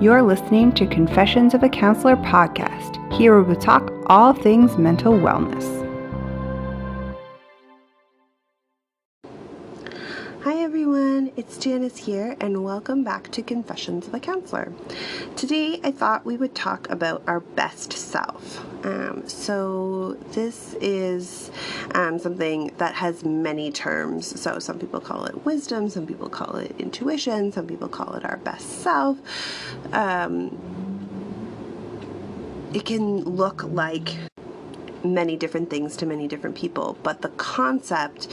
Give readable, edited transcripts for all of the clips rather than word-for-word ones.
You're listening to Confessions of a Counselor podcast. Here we will talk all things mental wellness. Hi everyone, it's Janice here and welcome back to Confessions of a Counselor. Today I thought we would talk about our best self. So this is something that has many terms. So some people call it wisdom, some people call it intuition, some people call it our best self. It can look like many different things to many different people, but the concept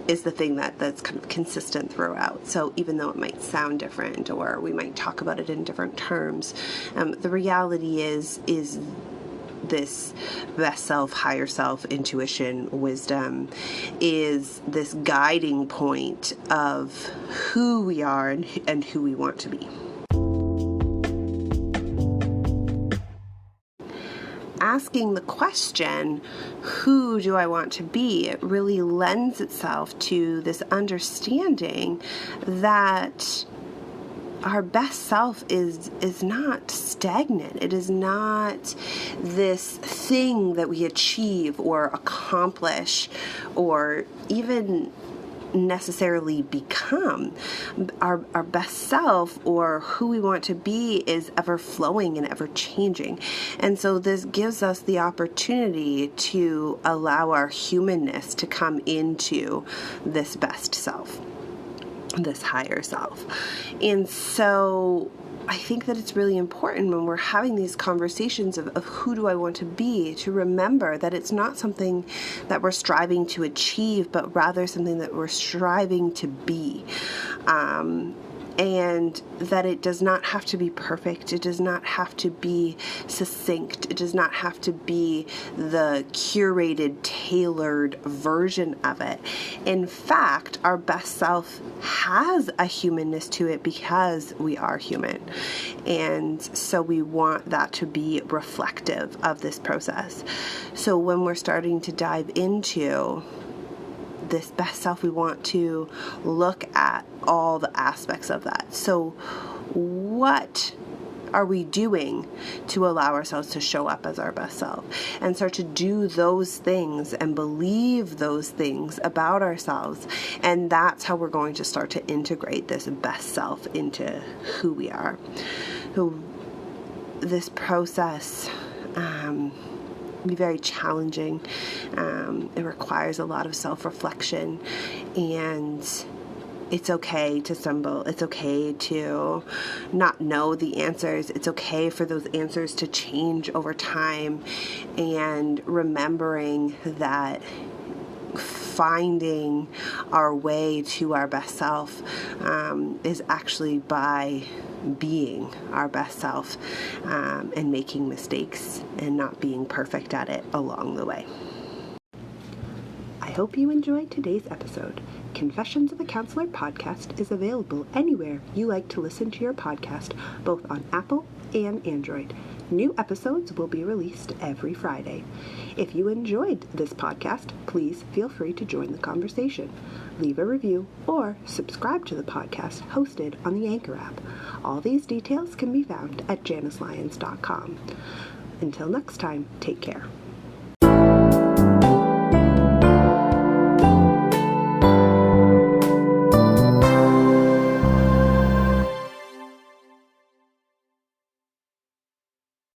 is the thing that's kind of consistent throughout. So even though it might sound different or we might talk about it in different terms, the reality is this best self, higher self, intuition, wisdom is this guiding point of who we are and who we want to be. Asking the question, who do I want to be, it really lends itself to this understanding that our best self is not stagnant. It is not this thing that we achieve or accomplish or even necessarily become. Our best self or who we want to be is ever flowing and ever changing. And so this gives us the opportunity to allow our humanness to come into this best self, this higher self. And so I think that it's really important when we're having these conversations of who do I want to be, to remember that it's not something that we're striving to achieve, but rather something that we're striving to be. And that it does not have to be perfect. It does not have to be succinct. It does not have to be the curated, tailored version of it. In fact, our best self has a humanness to it because we are human. And so we want that to be reflective of this process. So when we're starting to dive into this best self, we want to look at all the aspects of that. So what are we doing to allow ourselves to show up as our best self and start to do those things and believe those things about ourselves? And that's how we're going to start to integrate this best self into who we are. So this process be very challenging. It requires a lot of self-reflection, and it's okay to stumble. It's okay to not know the answers. It's okay for those answers to change over time, and remembering that finding our way to our best self is actually by being our best self and making mistakes and not being perfect at it along the way. I hope you enjoyed today's episode. Confessions of a Counselor podcast is available anywhere you like to listen to your podcast, both on Apple and Android. New episodes will be released every Friday. If you enjoyed this podcast, please feel free to join the conversation. Leave a review or subscribe to the podcast hosted on the Anchor app. All these details can be found at janicelyons.com. Until next time, take care.